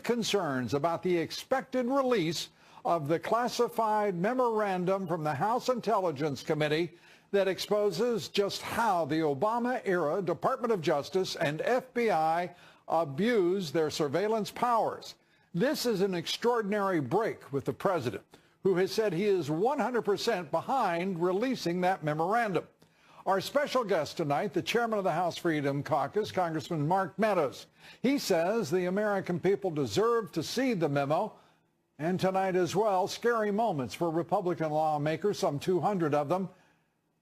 Concerns about the expected release of the classified memorandum from the House Intelligence Committee that exposes just how the Obama-era Department of Justice and FBI abused their surveillance powers. This is an extraordinary break with the president, who has said he is 100% behind releasing that memorandum. Our special guest tonight, the chairman of the House Freedom Caucus, Congressman Mark Meadows. He says the American people deserve to see the memo. And tonight as well, scary moments for Republican lawmakers, some 200 of them.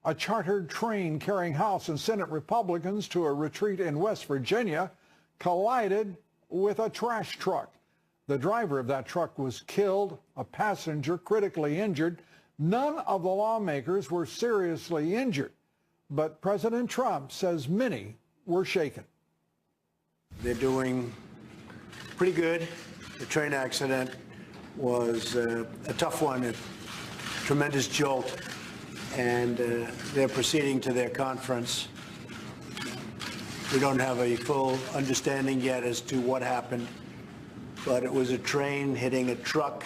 A chartered train carrying House and Senate Republicans to a retreat in West Virginia collided with a trash truck. The driver of that truck was killed, a passenger critically injured. None of the lawmakers were seriously injured. But President Trump says many were shaken. They're doing pretty good. The train accident was a tough one, a tremendous jolt, and they're proceeding to their conference. We don't have a full understanding yet as to what happened, but it was a train hitting a truck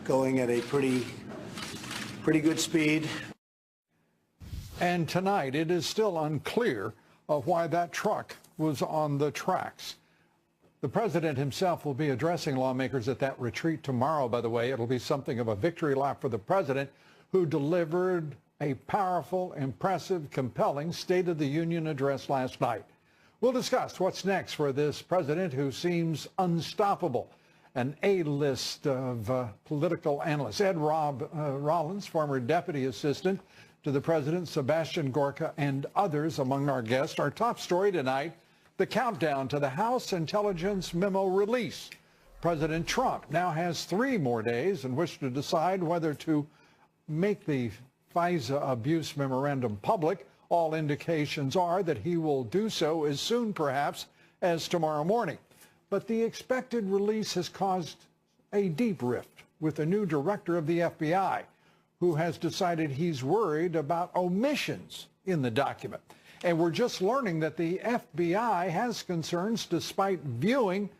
going at a pretty good speed. And tonight, it is still unclear of why that truck was on the tracks. The president himself will be addressing lawmakers at that retreat tomorrow, by the way. It'll be something of a victory lap for the president, who delivered a powerful, impressive, compelling State of the Union address last night. We'll discuss what's next for this president who seems unstoppable. An A-list of political analysts. Ed Rollins, former deputy assistant to the president, Sebastian Gorka, and others among our guests. Our top story tonight, the countdown to the House Intelligence Memo release. President Trump now has 3 more days in which to decide whether to make the FISA abuse memorandum public. All indications are that he will do so as soon, perhaps, as tomorrow morning. But the expected release has caused a deep rift with the new director of the FBI, who has decided he's worried about omissions in the document. And we're just learning that the FBI has concerns despite viewing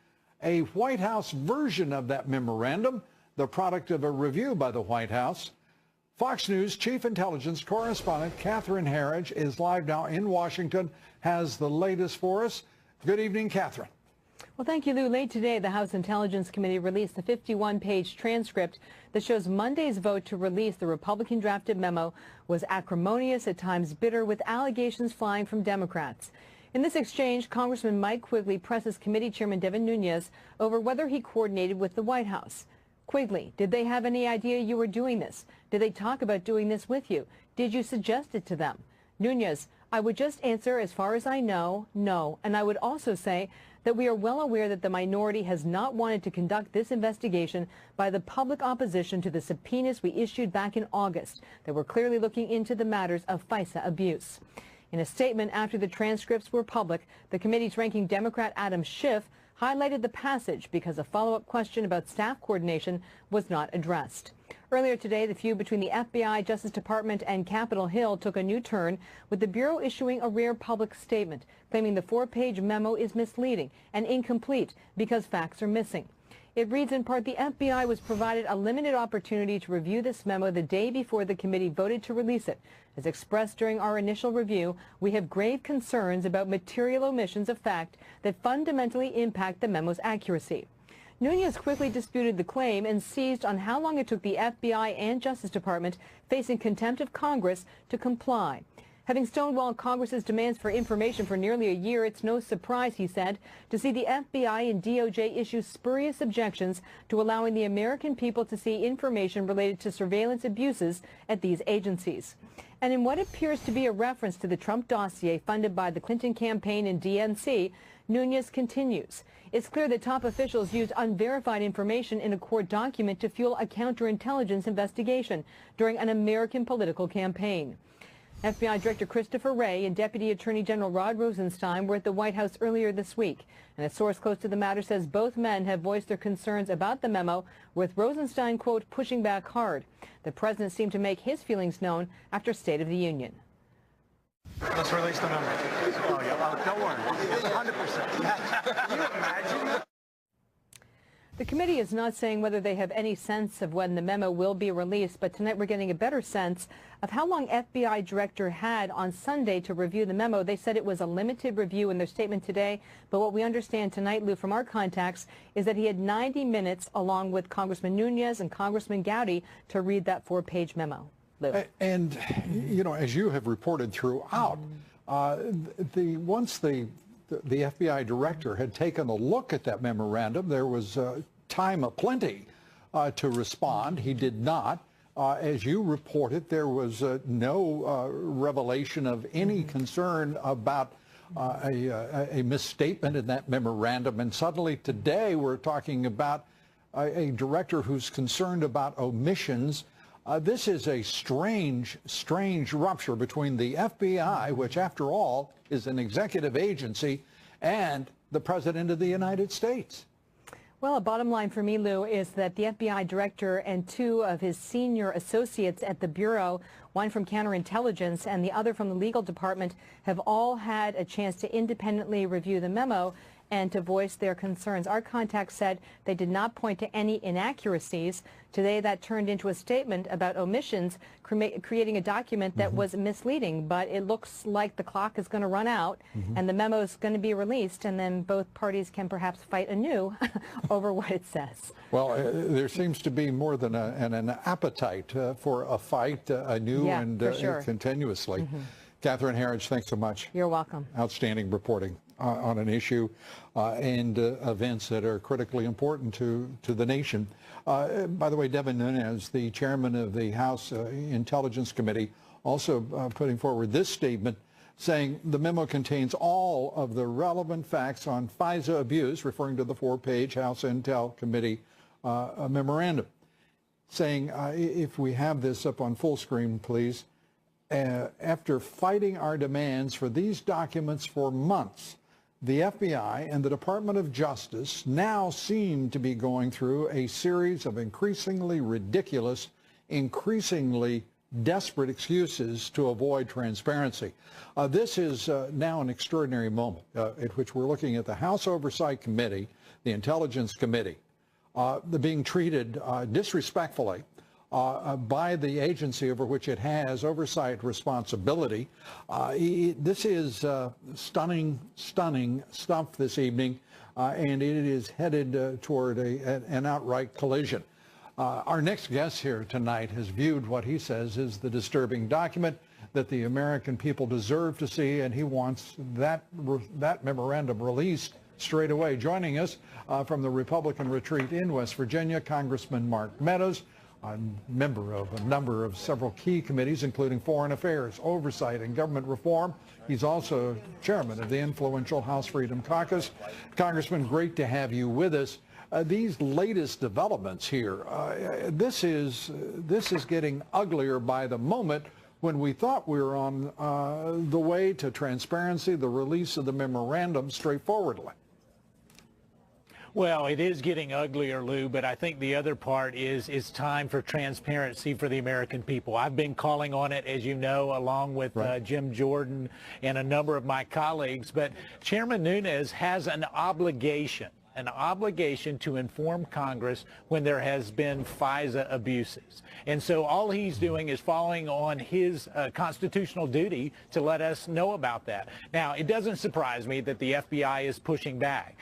a White House version of that memorandum, the product of a review by the White House. Fox News chief intelligence correspondent Catherine Herridge is live now in Washington, has the latest for us. Good evening, Catherine. Well, thank you, Lou. Late today, the House Intelligence Committee released the 51-page transcript that shows Monday's vote to release the Republican-drafted memo was acrimonious, at times bitter, with allegations flying from Democrats. In this exchange, Congressman Mike Quigley presses Committee Chairman Devin Nunes over whether he coordinated with the White House. Quigley, did they have any idea you were doing this? Did they talk about doing this with you? Did you suggest it to them? Nunes, I would just answer, as far as I know, no. And I would also say that we are well aware that the minority has not wanted to conduct this investigation by the public opposition to the subpoenas we issued back in August that were clearly looking into the matters of FISA abuse. In a statement after the transcripts were public, the committee's ranking Democrat Adam Schiff highlighted the passage because a follow-up question about staff coordination was not addressed. Earlier today, the feud between the FBI, Justice Department, and Capitol Hill took a new turn, with the Bureau issuing a rare public statement claiming the 4-page memo is misleading and incomplete because facts are missing. It reads in part, the FBI was provided a limited opportunity to review this memo the day before the committee voted to release it. As expressed during our initial review, we have grave concerns about material omissions of fact that fundamentally impact the memo's accuracy. Nunes quickly disputed the claim and seized on how long it took the FBI and Justice Department, facing contempt of Congress, to comply. Having stonewalled Congress's demands for information for nearly a year, it's no surprise, he said, to see the FBI and DOJ issue spurious objections to allowing the American people to see information related to surveillance abuses at these agencies. And in what appears to be a reference to the Trump dossier funded by the Clinton campaign and DNC, Nunes continues. It's clear that top officials used unverified information in a court document to fuel a counterintelligence investigation during an American political campaign. FBI Director Christopher Wray and Deputy Attorney General Rod Rosenstein were at the White House earlier this week, and a source close to the matter says both men have voiced their concerns about the memo, with Rosenstein, quote, pushing back hard. The president seemed to make his feelings known after State of the Union. Let's release the memo. Oh, yeah, don't worry. 100%. Can you imagine? The committee is not saying whether they have any sense of when the memo will be released, but tonight we're getting a better sense of how long FBI director had on Sunday to review the memo. They said it was a limited review in their statement today, but what we understand tonight, Lou, from our contacts, is that he had 90 minutes along with Congressman Nunes and Congressman Gowdy to read that 4-page memo. Lou. And, you know, as you have reported throughout, once the FBI director had taken a look at that memorandum, there was time aplenty to respond. He did not. As you reported, there was no revelation of any concern about a misstatement in that memorandum. And suddenly today we're talking about a director who's concerned about omissions. This is a strange rupture between the FBI, which after all is an executive agency, and the President of the United States. Well, a bottom line for me, Lou, is that the FBI director and 2 of his senior associates at the Bureau, one from counterintelligence and the other from the legal department, have all had a chance to independently review the memo and to voice their concerns. Our contacts said they did not point to any inaccuracies. Today, that turned into a statement about omissions, creating a document that was misleading. But it looks like the clock is going to run out and the memo is going to be released, and then both parties can perhaps fight anew over what it says. Well, there seems to be more than an appetite for a fight anew and continuously. Catherine Herridge, thanks so much. You're welcome. Outstanding reporting on an issue and events that are critically important to the nation. By the way, Devin Nunes, the chairman of the House Intelligence Committee, also putting forward this statement saying the memo contains all of the relevant facts on FISA abuse, referring to the 4-page House Intel Committee memorandum, saying, if we have this up on full screen, please, after fighting our demands for these documents for months, the FBI and the Department of Justice now seem to be going through a series of increasingly ridiculous, increasingly desperate excuses to avoid transparency. This is now an extraordinary moment at which we're looking at the House Oversight Committee, the Intelligence Committee, being treated disrespectfully by the agency over which it has oversight responsibility. This is stunning stuff this evening, and it is headed toward an outright collision. Our next guest here tonight has viewed what he says is the disturbing document that the American people deserve to see, and he wants that memorandum released straight away. Joining us from the Republican retreat in West Virginia, Congressman Mark Meadows, a member of several key committees, including Foreign Affairs, Oversight, and Government Reform. He's also chairman of the influential House Freedom Caucus. Congressman, great to have you with us. These latest developments here, this is getting uglier by the moment. When we thought we were on the way to transparency, the release of the memorandum straightforwardly. Well, it is getting uglier, Lou, but I think the other part is it's time for transparency for the American people. I've been calling on it, as you know, along with Jim Jordan and a number of my colleagues. But Chairman Nunes has an obligation to inform Congress when there has been FISA abuses. And so all he's doing is following on his constitutional duty to let us know about that. Now, it doesn't surprise me that the FBI is pushing back.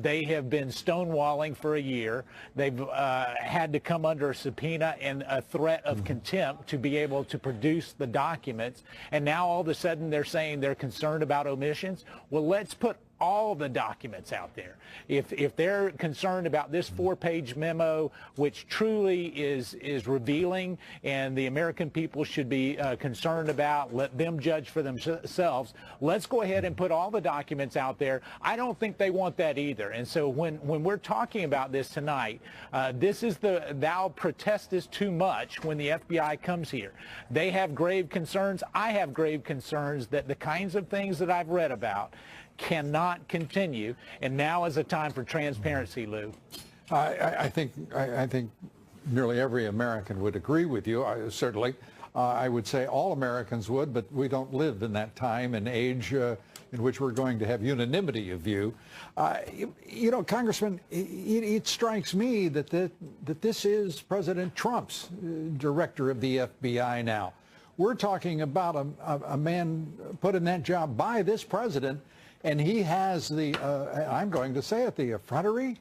They have been stonewalling for a year. They've had to come under a subpoena and a threat of contempt to be able to produce the documents. And now all of a sudden they're saying they're concerned about omissions. Well, let's put all the documents out there. If they're concerned about this 4-page memo, which truly is revealing and the American people should be concerned about, let them judge for themselves. Let's go ahead and put all the documents out there. I don't think they want that either. And so when we're talking about this tonight, this is the thou protestest too much when the FBI comes here. They have grave concerns. I have grave concerns that the kinds of things that I've read about cannot continue, and now is a time for transparency, Lou. I think nearly every American would agree with you. Certainly, I would say all Americans would, but we don't live in that time and age. in which we're going to have unanimity of view. You know, Congressman, it strikes me that this is President Trump's director of the FBI now. We're talking about a man put in that job by this president, and he has the, I'm going to say it, the effrontery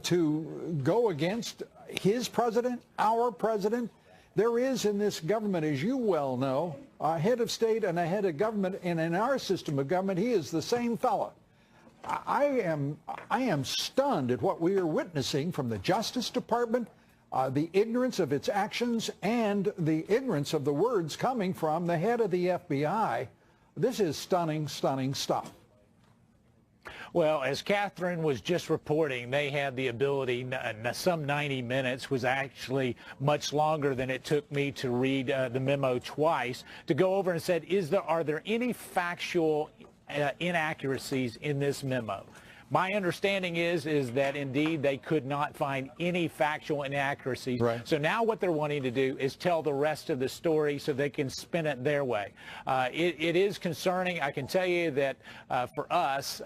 to go against his president, our president. There is in this government, as you well know, a head of state and a head of government, and in our system of government, he is the same fellow. I am stunned at what we are witnessing from the Justice Department, the ignorance of its actions and the ignorance of the words coming from the head of the FBI. This is stunning, stunning stuff. Well, as Catherine was just reporting, they had the ability, some 90 minutes was actually much longer than it took me to read the memo twice, to go over and said, are there any factual inaccuracies in this memo? My understanding is that indeed they could not find any factual inaccuracies. Right. So now what they're wanting to do is tell the rest of the story so they can spin it their way. It is concerning. I can tell you that for us,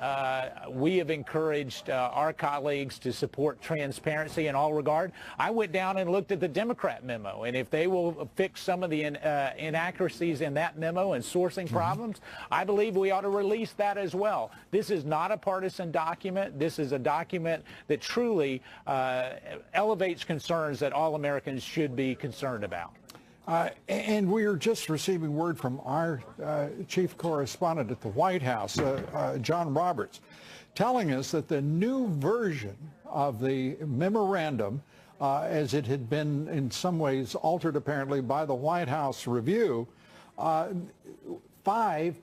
we have encouraged our colleagues to support transparency in all regard. I went down and looked at the Democrat memo, and if they will fix some of the inaccuracies in that memo and sourcing problems, I believe we ought to release that as well. This is not a partisan document. This is a document that truly elevates concerns that all Americans should be concerned about. And we are just receiving word from our chief correspondent at the White House, John Roberts, telling us that the new version of the memorandum, as it had been in some ways altered apparently by the White House review, 5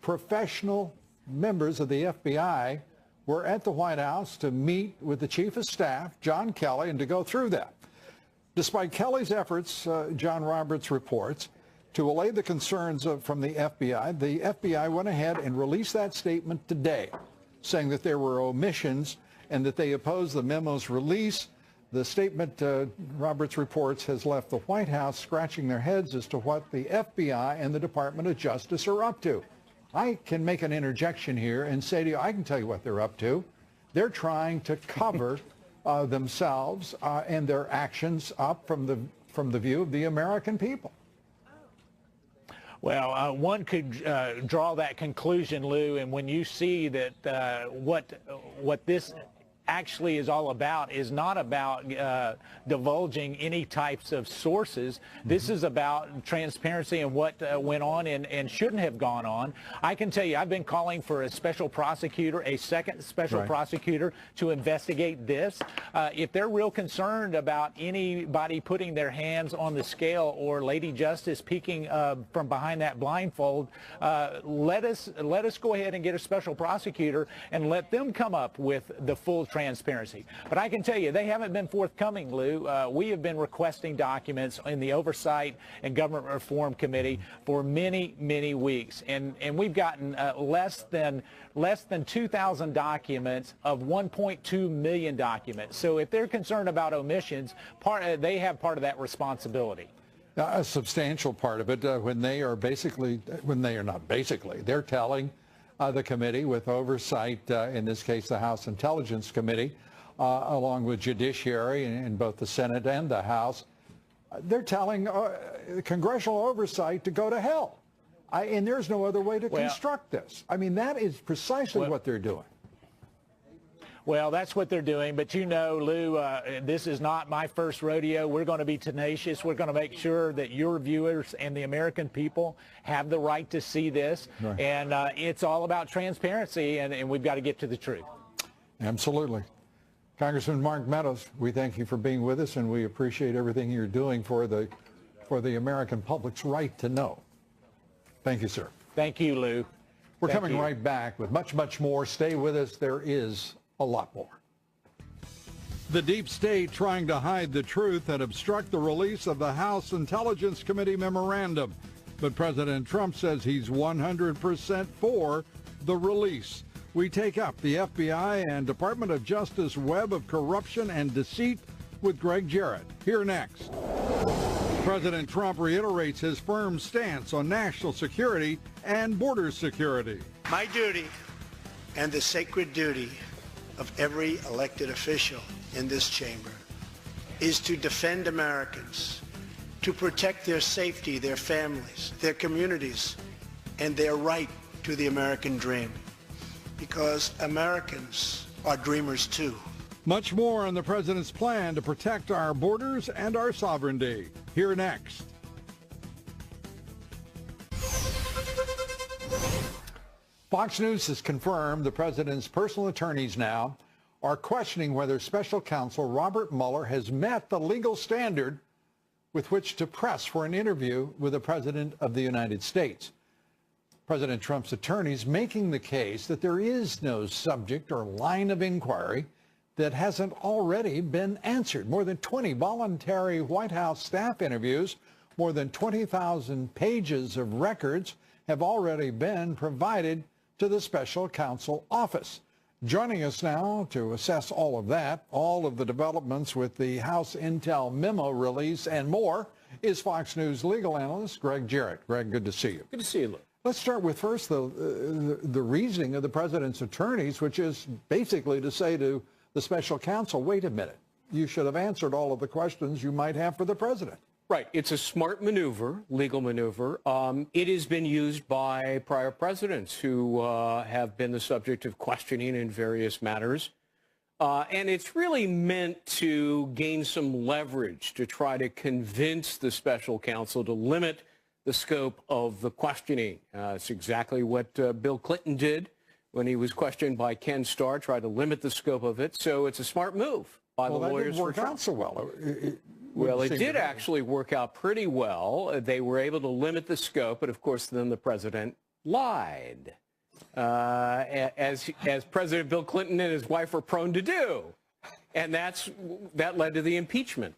professional members of the FBI were at the White House to meet with the Chief of Staff, John Kelly, and to go through that. Despite Kelly's efforts, John Roberts reports, to allay the concerns from the FBI went ahead and released that statement today, saying that there were omissions and that they oppose the memo's release. The statement, Roberts reports, has left the White House scratching their heads as to what the FBI and the Department of Justice are up to. I can make an interjection here and say to you, I can tell you what they're up to. They're trying to cover themselves and their actions up from the view of the American people. Well, one could draw that conclusion, Lou, and when you see that what this actually is all about is not about divulging any types of sources. This is about transparency and what went on and shouldn't have gone on. I can tell you, I've been calling for a special prosecutor, a second special prosecutor to investigate this. If they're real concerned about anybody putting their hands on the scale or Lady Justice peeking from behind that blindfold, let us go ahead and get a special prosecutor and let them come up with the full transparency. But I can tell you, they haven't been forthcoming, Lou. We have been requesting documents in the Oversight and Government Reform Committee for many, many weeks, and we've gotten less than 2,000 documents of 1.2 million documents. So if they're concerned about omissions, they have part of that responsibility. A substantial part of it when they are they're telling the committee with oversight, in this case the House Intelligence Committee, along with Judiciary in both the Senate and the House, they're telling congressional oversight to go to hell. And there's no other way to construct this. I mean, that is precisely what they're doing. Well, that's what they're doing. But you know, Lou, this is not my first rodeo. We're going to be tenacious. We're going to make sure that your viewers and the American people have the right to see this. Right. And it's all about transparency, and we've got to get to the truth. Absolutely. Congressman Mark Meadows, we thank you for being with us, and we appreciate everything you're doing for the American public's right to know. Thank you, sir. Thank you, Lou. We're coming right back with much, much more. Stay with us. There is a lot more. The deep state trying to hide the truth and obstruct the release of the House Intelligence Committee memorandum. But President Trump says he's 100% for the release. We take up the FBI and Department of Justice web of corruption and deceit with Greg Jarrett. Here next. President Trump reiterates his firm stance on national security and border security. My duty and the sacred duty of every elected official in this chamber is to defend Americans, to protect their safety, their families, their communities, and their right to the American dream. Because Americans are dreamers too. Much more on the president's plan to protect our borders and our sovereignty. Here next. Fox News has confirmed the president's personal attorneys now are questioning whether special counsel Robert Mueller has met the legal standard with which to press for an interview with the President of the United States. President Trump's attorneys making the case that there is no subject or line of inquiry that hasn't already been answered. More than 20 voluntary White House staff interviews, more than 20,000 pages of records have already been provided to the special counsel office. Joining us now to assess all of that, all of the developments with the House Intel memo release and more, is Fox News legal analyst Greg Jarrett. Greg, good to see you. Good to see you, Lou. Let's start with first the reasoning of the president's attorneys, which is basically to say to the special counsel, wait a minute, you should have answered all of the questions you might have for the president. Right. It's a smart maneuver, legal maneuver. It has been used by prior presidents who have been the subject of questioning in various matters. And it's really meant to gain some leverage to try to convince the special counsel to limit the scope of the questioning. It's exactly what Bill Clinton did when he was questioned by Ken Starr, tried to limit the scope of it. So it's a smart move by the lawyers for Trump. Well, that didn't work out so well. Well, it did actually work out pretty well. They were able to limit the scope, but of course then the president lied, as President Bill Clinton and his wife were prone to do. And that led to the impeachment.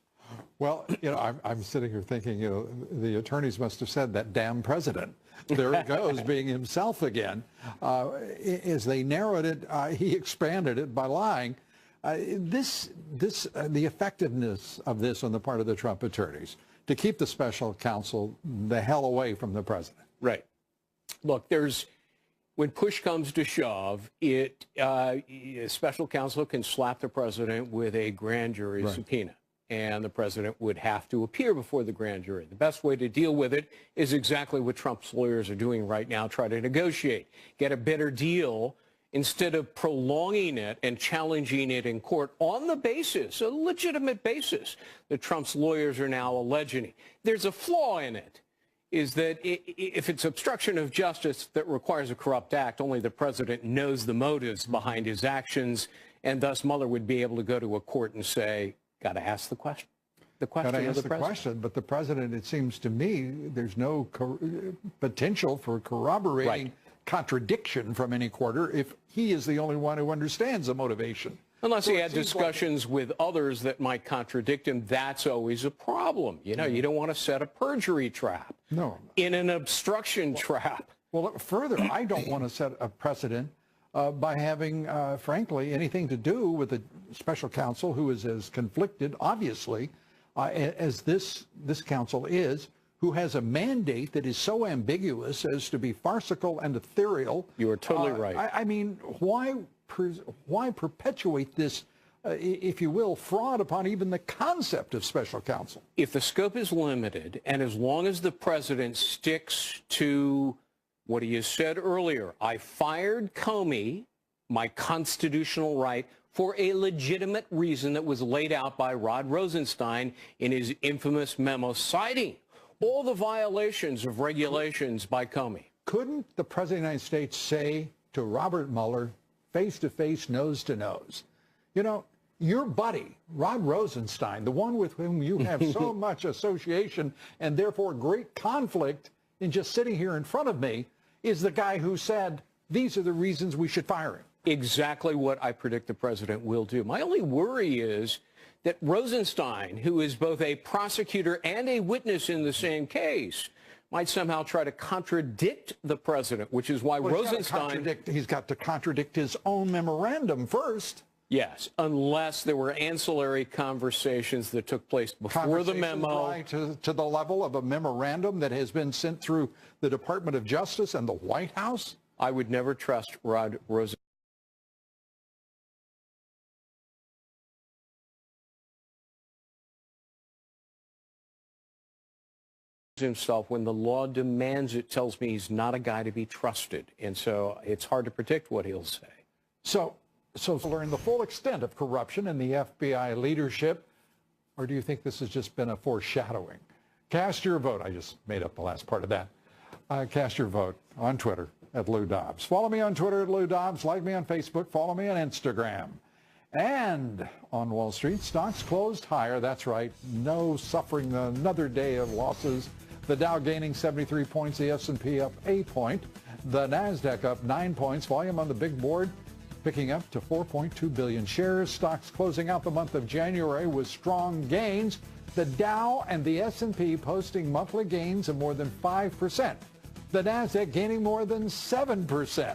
Well, you know, I'm sitting here thinking, you know, the attorneys must have said that damn president. There he goes, being himself again. As they narrowed it, he expanded it by lying. The effectiveness of this on the part of the Trump attorneys to keep the special counsel the hell away from the president. Right. Look, when push comes to shove, special counsel can slap the president with a grand jury subpoena, and the president would have to appear before the grand jury. The best way to deal with it is exactly what Trump's lawyers are doing right now, try to negotiate, get a better deal, instead of prolonging it and challenging it in court on the basis, a legitimate basis, that Trump's lawyers are now alleging. There's a flaw in it, is that if it's obstruction of justice that requires a corrupt act, only the president knows the motives behind his actions, and thus Mueller would be able to go to a court and say, got to ask the question. The question Got to of ask the the question, but the president, it seems to me, there's no potential for corroborating contradiction from any quarter if he is the only one who understands the motivation. Unless he had discussions with others that might contradict him, that's always a problem. You know, you don't want to set a perjury trap. No. In an obstruction trap. Well, further, I don't want to set a precedent by having, frankly, anything to do with the special counsel who is as conflicted, obviously, as this counsel is, who has a mandate that is so ambiguous as to be farcical and ethereal. You are totally right. I mean, why perpetuate this, if you will, fraud upon even the concept of special counsel? If the scope is limited, and as long as the president sticks to what he has said earlier, I fired Comey, my constitutional right, for a legitimate reason that was laid out by Rod Rosenstein in his infamous memo citing all the violations of regulations by Comey. Couldn't the President of the United States say to Robert Mueller, face-to-face, nose-to-nose, you know, your buddy, Rod Rosenstein, the one with whom you have so much association and therefore great conflict in just sitting here in front of me, is the guy who said, these are the reasons we should fire him? Exactly what I predict the president will do. My only worry is that Rosenstein, who is both a prosecutor and a witness in the same case, might somehow try to contradict the president, which is why Rosenstein... He's got to contradict his own memorandum first. Yes, unless there were ancillary conversations that took place before the memo. To the level of a memorandum that has been sent through the Department of Justice and the White House? I would never trust Rod Rosenstein himself when the law demands it. Tells me he's not a guy to be trusted, and so it's hard to predict what he'll say. So to learn the full extent of corruption in the FBI leadership, or do you think this has just been a foreshadowing? Cast your vote. I just made up the last part of that. Cast your vote on Twitter at Lou Dobbs. Follow me on Twitter at Lou Dobbs. Like me on Facebook. Follow me on Instagram. And on Wall Street, stocks closed higher. That's right. No suffering another day of losses. The Dow gaining 73 points. The S&P up a point. The NASDAQ up 9 points. Volume on the big board picking up to 4.2 billion shares. Stocks closing out the month of January with strong gains. The Dow and the S&P posting monthly gains of more than 5%. The NASDAQ gaining more than 7%.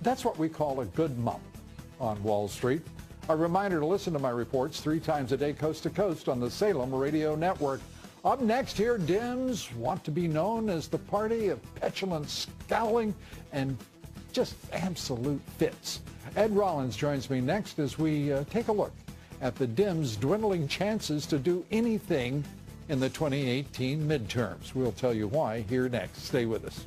That's what we call a good month on Wall Street. A reminder to listen to my reports 3 times a day, coast to coast, on the Salem Radio Network. Up next here, Dems want to be known as the party of petulant scowling and just absolute fits. Ed Rollins joins me next as we take a look at the Dems' dwindling chances to do anything in the 2018 midterms. We'll tell you why here next. Stay with us.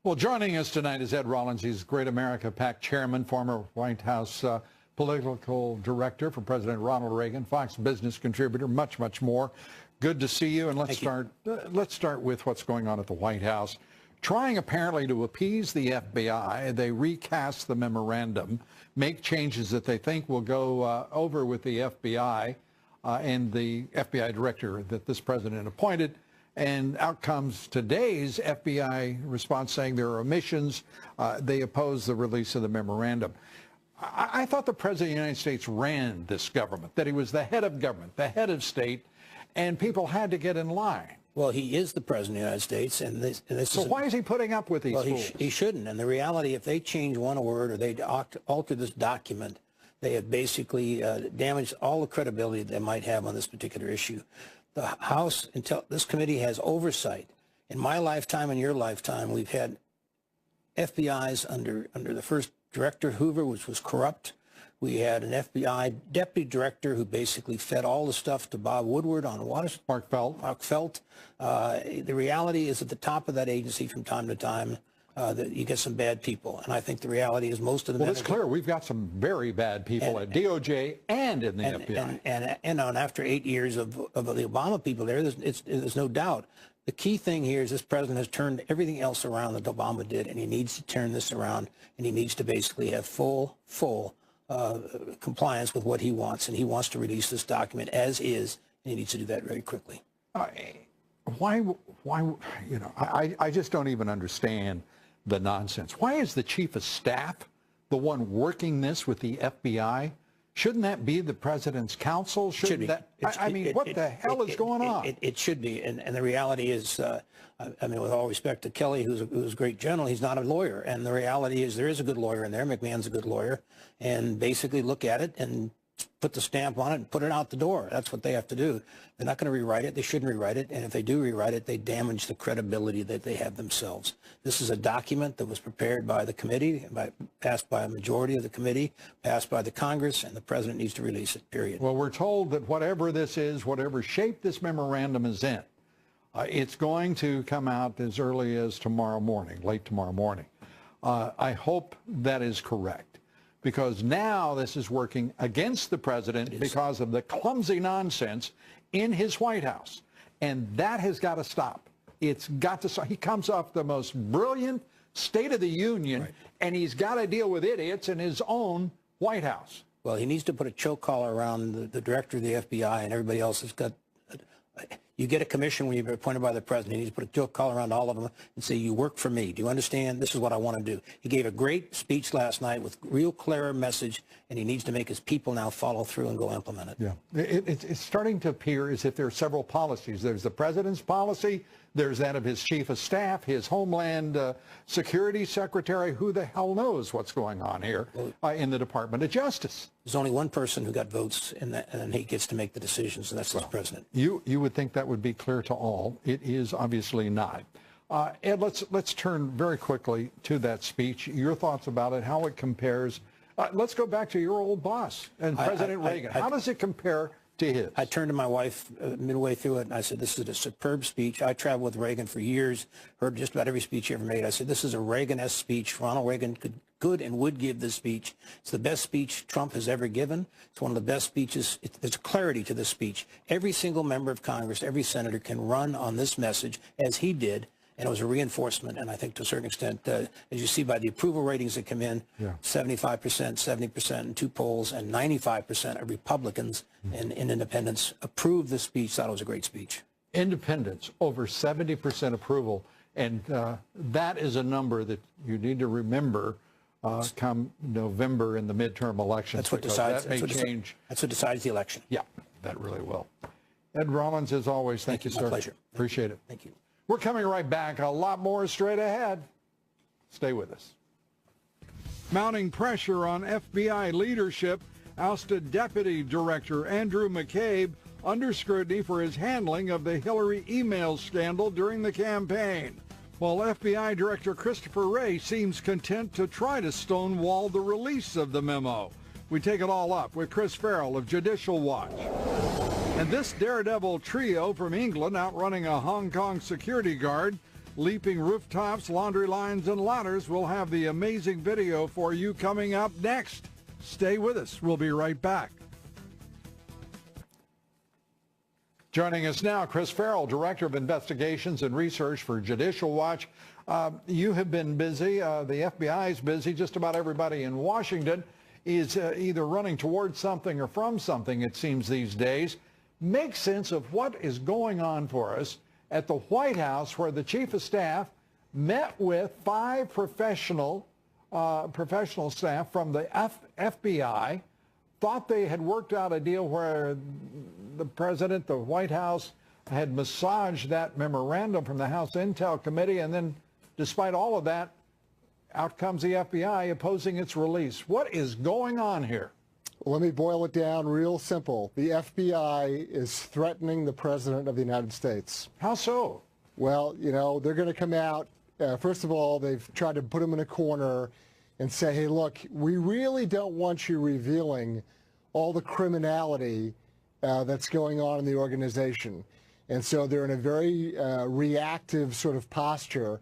Well, joining us tonight is Ed Rollins. He's Great America PAC chairman, former White House political director for President Ronald Reagan, Fox Business contributor, much, much more. Good to see you. And let's start with what's going on at the White House. Trying apparently to appease the FBI, they recast the memorandum, make changes that they think will go over with the FBI and the FBI director that this president appointed. And out comes today's FBI response saying there are omissions. They oppose the release of the memorandum. I thought the president of the United States ran this government, that he was the head of government, the head of state, and people had to get in line. Well, he is the president of the United States, and this so why is he putting up with these fools? He shouldn't. And the reality, if they change one word or they alter this document, they have basically damaged all the credibility they might have on this particular issue. The House, until this committee has oversight. In my lifetime and your lifetime, we've had FBIs under the first director, Hoover, which was corrupt. We had an FBI deputy director who basically fed all the stuff to Bob Woodward on Mark Felt. The reality is at the top of that agency from time to time that you get some bad people. And I think the reality is most of them... Well, it's clear we've got some very bad people at DOJ and in the FBI. And after 8 years of the Obama people there's no doubt. The key thing here is this president has turned everything else around that Obama did, and he needs to turn this around, and he needs to basically have full compliance with what he wants, and he wants to release this document as is, and he needs to do that very quickly. Why, you know, I just don't even understand the nonsense. Why is the chief of staff the one working this with the FBI? Shouldn't that be the president's counsel? Shouldn't that? I mean, what the hell is going on? It should be, and the reality is, I mean, with all respect to Kelly, who's a great general, he's not a lawyer, and the reality is there is a good lawyer in there. McMahon's a good lawyer, and basically look at it and put the stamp on it and put it out the door. That's what they have to do. They're not going to rewrite it. They shouldn't rewrite it. And if they do rewrite it, they damage the credibility that they have themselves. This is a document that was prepared by the committee, passed by a majority of the committee, passed by the Congress, and the president needs to release it, period. Well, we're told that whatever this is, whatever shape this memorandum is in, it's going to come out as early as tomorrow morning, late tomorrow morning. I hope that is correct. Because now this is working against the president because of the clumsy nonsense in his White House. And that has got to stop. It's got to stop. He comes off the most brilliant State of the Union, and he's got to deal with idiots in his own White House. Well, he needs to put a choke collar around the director of the FBI and everybody else that's got... You get a commission when you're appointed by the president. He needs to put a choke collar around all of them and say, you work for me. Do you understand? This is what I want to do. He gave a great speech last night with real clear message, and he needs to make his people now follow through and go implement it. Yeah. It's starting to appear as if there are several policies. There's the president's policy, There's that of his chief of staff, his Homeland Security Secretary. Who the hell knows what's going on here in the Department of Justice? There's only one person who got votes, and he gets to make the decisions, and that's the president. You would think that would be clear to all. It is obviously not. Ed, let's turn very quickly to that speech. Your thoughts about it, how it compares. Let's go back to your old boss and President Reagan. How does it compare to his? I turned to my wife midway through it, and I said, this is a superb speech. I traveled with Reagan for years, heard just about every speech he ever made. I said, this is a Reagan-esque speech. Ronald Reagan could and would give this speech. It's the best speech Trump has ever given. It's one of the best speeches. There's clarity to this speech. Every single member of Congress, every senator can run on this message, as he did. And it was a reinforcement, and I think to a certain extent, as you see by the approval ratings that come in, 75%, 70% in 2 polls, and 95% of Republicans and independents approved this speech, thought it was a great speech. Independents, over 70% approval, and that is a number that you need to remember come November in the midterm elections. That's what decides. That may change. That's what decides the election. Yeah, that really will. Ed Rollins, as always, thank you, sir. My pleasure. Appreciate it. Thank you. We're coming right back. A lot more straight ahead. Stay with us. Mounting pressure on FBI leadership ousted Deputy Director Andrew McCabe under scrutiny for his handling of the Hillary email scandal during the campaign, while FBI Director Christopher Wray seems content to try to stonewall the release of the memo. We take it all up with Chris Farrell of Judicial Watch. And this daredevil trio from England outrunning a Hong Kong security guard, leaping rooftops, laundry lines, and ladders will have the amazing video for you coming up next. Stay with us. We'll be right back. Joining us now, Chris Farrell, Director of Investigations and Research for Judicial Watch. You have been busy. The FBI is busy. Just about everybody in Washington is either running towards something or from something, it seems, these days. Make sense of what is going on for us at the White House, where the Chief of Staff met with 5 professional staff from the FBI, thought they had worked out a deal where the President, the White House, had massaged that memorandum from the House Intel Committee, and then, despite all of that, out comes the FBI opposing its release. What is going on here? Let me boil it down real simple. The FBI is threatening the President of the United States. How so? Well, you know, they're going to come out. First of all, they've tried to put him in a corner and say, hey, look, we really don't want you revealing all the criminality that's going on in the organization. And so they're in a very reactive sort of posture.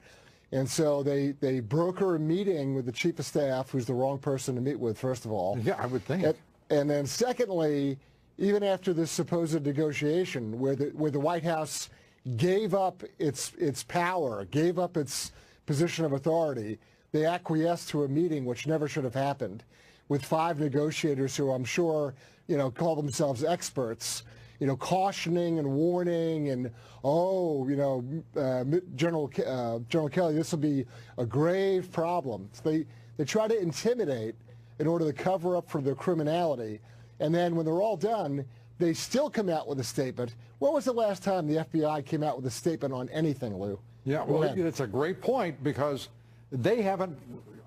And so they broker a meeting with the Chief of Staff, who's the wrong person to meet with, first of all. Yeah, I would think. And then secondly, even after this supposed negotiation where the White House gave up its power, gave up its position of authority, they acquiesced to a meeting which never should have happened with 5 negotiators who I'm sure, you know, call themselves experts, you know, cautioning and warning and, oh, you know, General Kelly, this will be a grave problem. So they try to intimidate in order to cover up for their criminality. And then when they're all done, they still come out with a statement. When was the last time the FBI came out with a statement on anything, Lou? Yeah, well, it's a great point, because they haven't,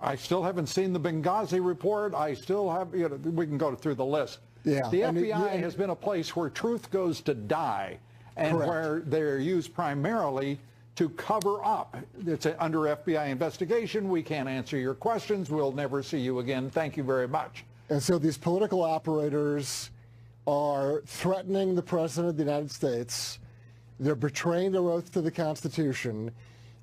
I still haven't seen the Benghazi report. I still have, you know, we can go through the list. Yeah. The FBI has been a place where truth goes to die, and where they're used primarily to cover up. It's under FBI investigation. We can't answer your questions. We'll never see you again. Thank you very much. And so these political operators are threatening the President of the United States. They're betraying their oath to the Constitution.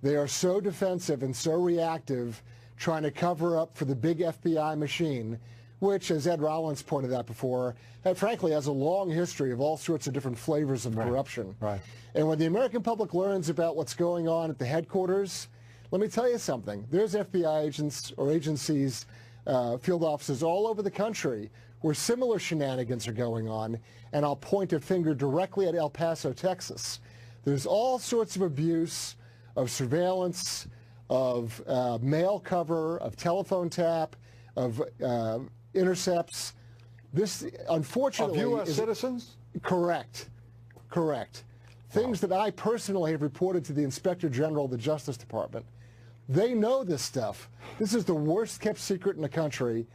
They are so defensive and so reactive, trying to cover up for the big FBI machine, which, as Ed Rollins pointed out before, frankly has a long history of all sorts of different flavors of corruption. Right. And when the American public learns about what's going on at the headquarters, let me tell you something. There's FBI agents or agencies, field offices all over the country where similar shenanigans are going on, and I'll point a finger directly at El Paso, Texas. There's all sorts of abuse, of surveillance, of mail cover, of telephone tap, of intercepts. This, unfortunately, of U.S. citizens? Correct. things that I personally have reported to the Inspector General of the Justice Department. They know this stuff. This is the worst kept secret in the country.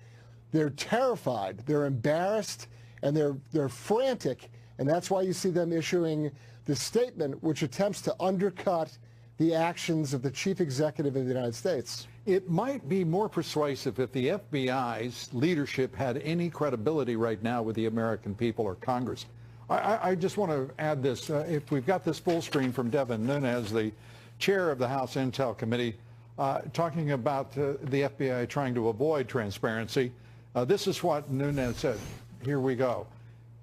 They're terrified, they're embarrassed, and they're frantic, and that's why you see them issuing this statement which attempts to undercut the actions of the chief executive of the United States. It might be more persuasive if the FBI's leadership had any credibility right now with the American people or Congress. I just want to add this. If we've got this full screen from Devin Nunes, the chair of the House Intel Committee, talking about the FBI trying to avoid transparency. This is what Nunes said. Here we go.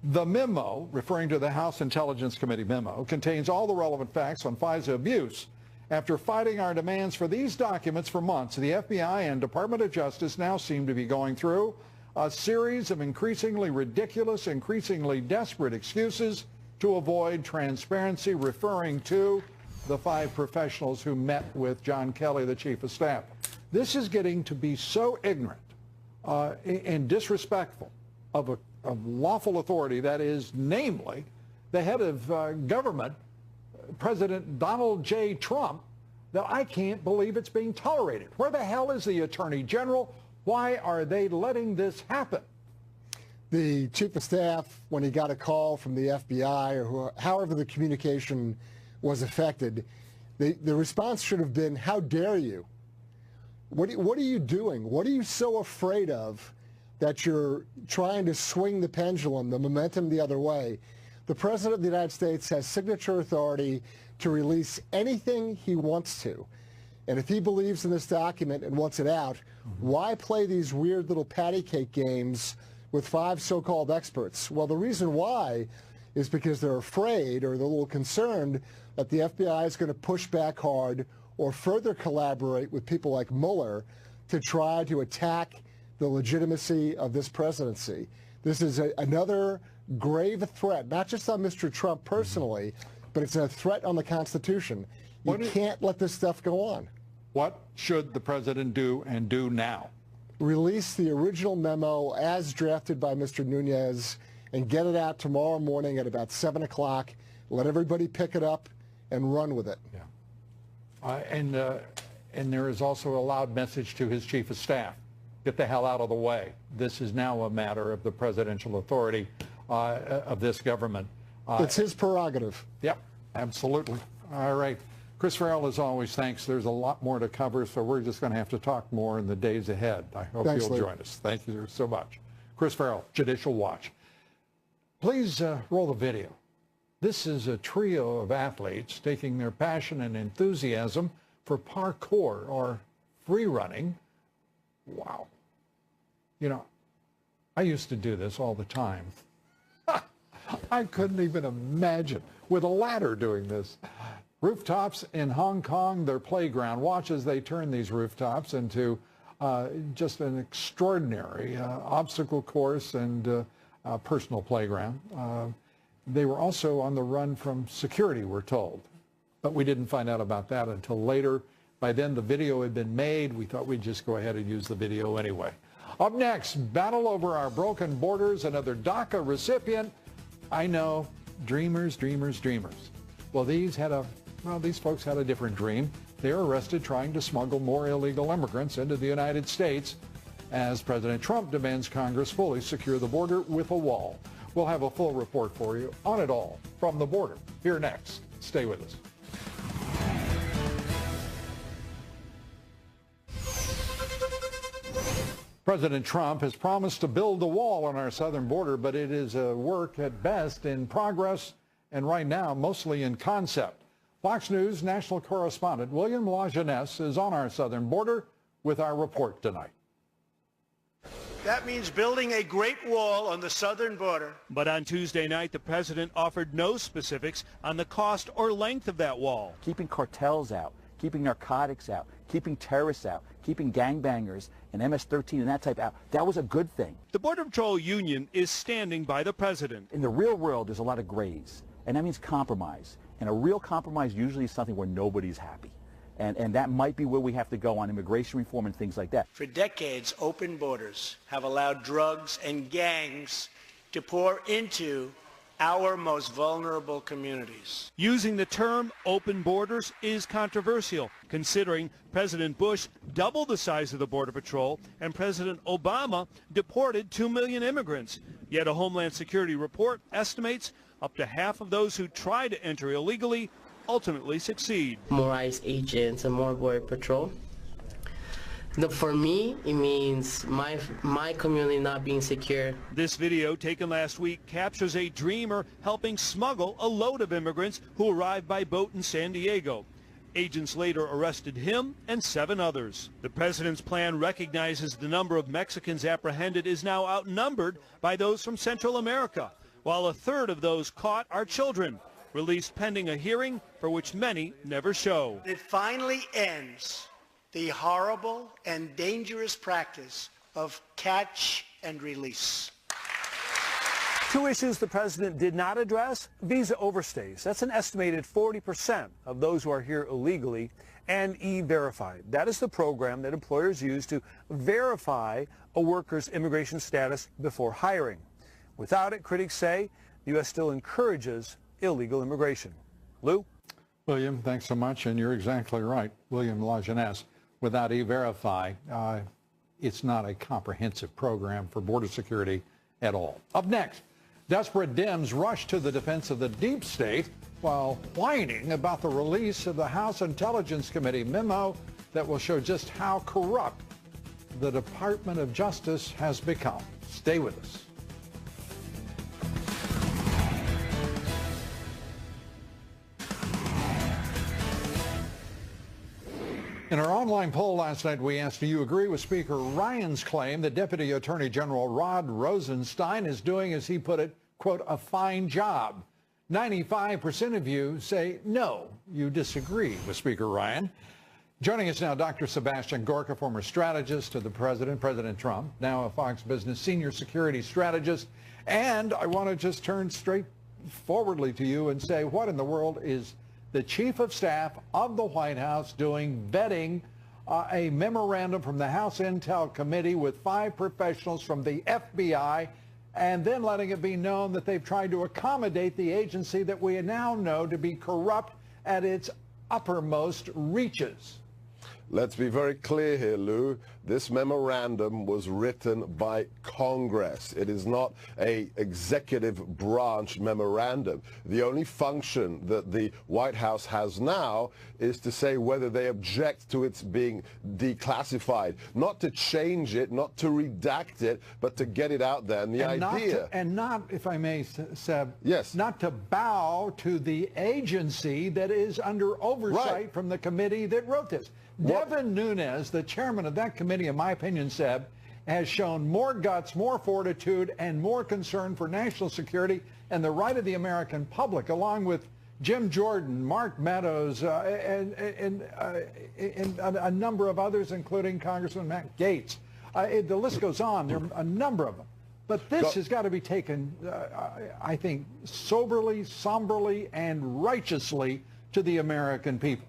The memo, referring to the House Intelligence Committee memo, contains all the relevant facts on FISA abuse. After fighting our demands for these documents for months, the FBI and Department of Justice now seem to be going through a series of increasingly ridiculous, increasingly desperate excuses to avoid transparency, referring to the 5 professionals who met with John Kelly, the Chief of Staff. This is getting to be so ignorant and disrespectful of lawful authority, that is, namely, the head of government, President Donald J. Trump, that I can't believe it's being tolerated. Where the hell is the Attorney General? Why are they letting this happen? The Chief of Staff, when he got a call from the FBI or however the communication was affected, the response should have been, how dare you? What are you doing? What are you so afraid of that you're trying to swing the pendulum, the momentum the other way? The President of the United States has signature authority to release anything he wants to. And if he believes in this document and wants it out, why play these weird little patty cake games with 5 so-called experts? Well, the reason why is because they're afraid or they're a little concerned that the FBI is going to push back hard or further collaborate with people like Mueller to try to attack the legitimacy of this presidency. This is another grave threat, not just on Mr. Trump personally, but it's a threat on the Constitution. You can't let this stuff go on. What should the president do and do now? Release the original memo as drafted by Mr. Nunes and get it out tomorrow morning at about 7 o'clock. Let everybody pick it up and run with it. Yeah. And there is also a loud message to his chief of staff. Get the hell out of the way. This is now a matter of the presidential authority of this government. It's his prerogative. Yep, absolutely. All right. Chris Farrell, as always, thanks. There's a lot more to cover, so we're just going to have to talk more in the days ahead. I hope you'll join us. Thank you so much. Chris Farrell, Judicial Watch. Please roll the video. This is a trio of athletes taking their passion and enthusiasm for parkour or free running. Wow. You know, I used to do this all the time. I couldn't even imagine with a ladder doing this. Rooftops in Hong Kong, their playground. Watch as they turn these rooftops into just an extraordinary obstacle course and personal playground. They were also on the run from security, we're told. But we didn't find out about that until later. By then, the video had been made. We thought we'd just go ahead and use the video anyway. Up next, battle over our broken borders. Another DACA recipient. I know, dreamers, dreamers, dreamers. Well, these folks had a different dream. They were arrested trying to smuggle more illegal immigrants into the United States as President Trump demands Congress fully secure the border with a wall. We'll have a full report for you on it all from the border. Here next. Stay with us. President Trump has promised to build a wall on our southern border, but it is a work at best in progress and right now mostly in concept. Fox News national correspondent William LaJeunesse is on our southern border with our report tonight. That means building a great wall on the southern border. But on Tuesday night, the president offered no specifics on the cost or length of that wall. Keeping cartels out, keeping narcotics out, keeping terrorists out, keeping gangbangers and MS-13 and that type out, that was a good thing. The Border Patrol Union is standing by the president. In the real world, there's a lot of grays, and that means compromise. And a real compromise usually is something where nobody's happy. And that might be where we have to go on immigration reform and things like that. For decades, open borders have allowed drugs and gangs to pour into our most vulnerable communities. Using the term open borders is controversial, considering President Bush doubled the size of the Border Patrol and President Obama deported 2 million immigrants. Yet a Homeland Security report estimates up to half of those who try to enter illegally ultimately succeed. More ICE agents and more Border Patrol. For me, it means my community not being secure. This video, taken last week, captures a dreamer helping smuggle a load of immigrants who arrived by boat in San Diego. Agents later arrested him and 7 others. The president's plan recognizes the number of Mexicans apprehended is now outnumbered by those from Central America, while a third of those caught are children, released pending a hearing for which many never show. It finally ends the horrible and dangerous practice of catch and release. 2 issues the president did not address: visa overstays. That's an estimated 40% of those who are here illegally, and E-Verify. That is the program that employers use to verify a worker's immigration status before hiring. Without it, critics say, the U.S. still encourages illegal immigration. Lou? William, thanks so much, and you're exactly right. William Lajeunesse. Without E-Verify, it's not a comprehensive program for border security at all. Up next, desperate Dems rush to the defense of the deep state while whining about the release of the House Intelligence Committee memo that will show just how corrupt the Department of Justice has become. Stay with us. In our online poll last night, we asked, do you agree with Speaker Ryan's claim that Deputy Attorney General Rod Rosenstein is doing, as he put it, quote, a fine job? 95% of you say no, you disagree with Speaker Ryan. Joining us now, Dr. Sebastian Gorka, former strategist to the President Trump, now a Fox Business senior security strategist. And I want to just turn straight forwardly to you and say, what in the world is the Chief of Staff of the White House doing, vetting a memorandum from the House Intel Committee with 5 professionals from the FBI, and then letting it be known that they've tried to accommodate the agency that we now know to be corrupt at its uppermost reaches? Let's be very clear here, Lou. This memorandum was written by Congress. It is not an executive branch memorandum. The only function that the White House has now is to say whether they object to its being declassified. Not to change it, not to redact it, but to get it out there. And the idea... not, if I may, Seb, yes, not to bow to the agency that is under oversight from the committee that wrote this. Devin Nunes, the chairman of that committee, in my opinion, Seb, has shown more guts, more fortitude, and more concern for national security and the right of the American public, along with Jim Jordan, Mark Meadows, and a number of others, including Congressman Matt Gaetz. The list goes on. There are a number of them. But this has got to be taken, I think, soberly, somberly, and righteously to the American people.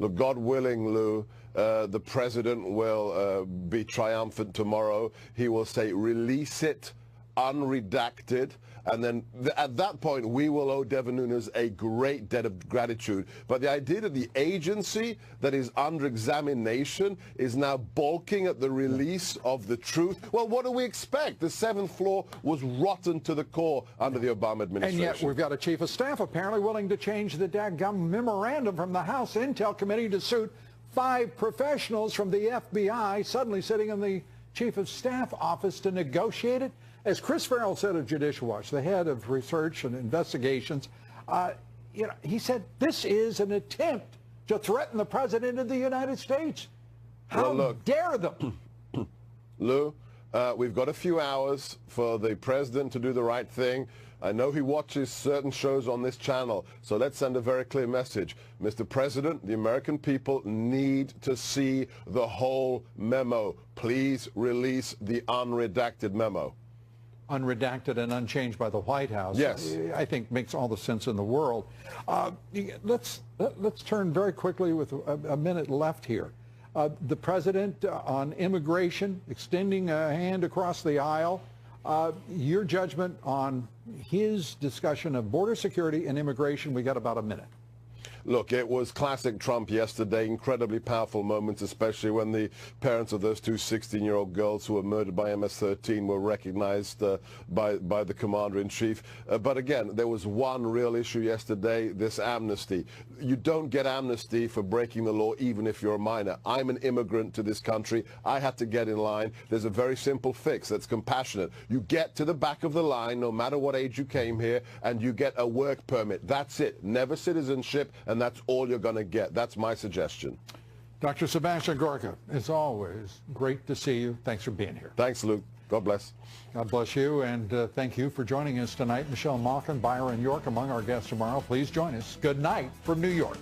Look, God willing, Lou, the president will be triumphant tomorrow. He will say, release it, unredacted. And then at that point, we will owe Devin Nunes a great debt of gratitude. But the idea that the agency that is under examination is now balking at the release of the truth, well, what do we expect? The 7th floor was rotten to the core under the Obama administration. And yet we've got a chief of staff apparently willing to change the dadgum memorandum from the House Intel Committee to suit 5 professionals from the FBI suddenly sitting in the chief of staff office to negotiate it. As Chris Farrell said of Judicial Watch, the head of research and investigations, he said this is an attempt to threaten the president of the United States. How dare them? Lou, we've got a few hours for the president to do the right thing. I know he watches certain shows on this channel, so let's send a very clear message. Mr. President, the American people need to see the whole memo. Please release the unredacted memo. Unredacted and unchanged by the White House, yes, I think makes all the sense in the world. Let's turn very quickly with a minute left here. The president on immigration extending a hand across the aisle. Your judgment on his discussion of border security and immigration. We got about a minute. Look, it was classic Trump yesterday, incredibly powerful moments, especially when the parents of those two 16-year-old girls who were murdered by MS-13 were recognized by the commander-in-chief. But again, there was one real issue yesterday, this amnesty. You don't get amnesty for breaking the law, even if you're a minor. I'm an immigrant to this country. I had to get in line. There's a very simple fix that's compassionate. You get to the back of the line, no matter what age you came here, and you get a work permit. That's it. Never citizenship, and that's all you're going to get. That's my suggestion. Dr. Sebastian Gorka, as always, great to see you. Thanks for being here. Thanks, Luke. God bless. God bless you, and thank you for joining us tonight. Michelle Malkin, Byron York among our guests tomorrow. Please join us. Good night from New York.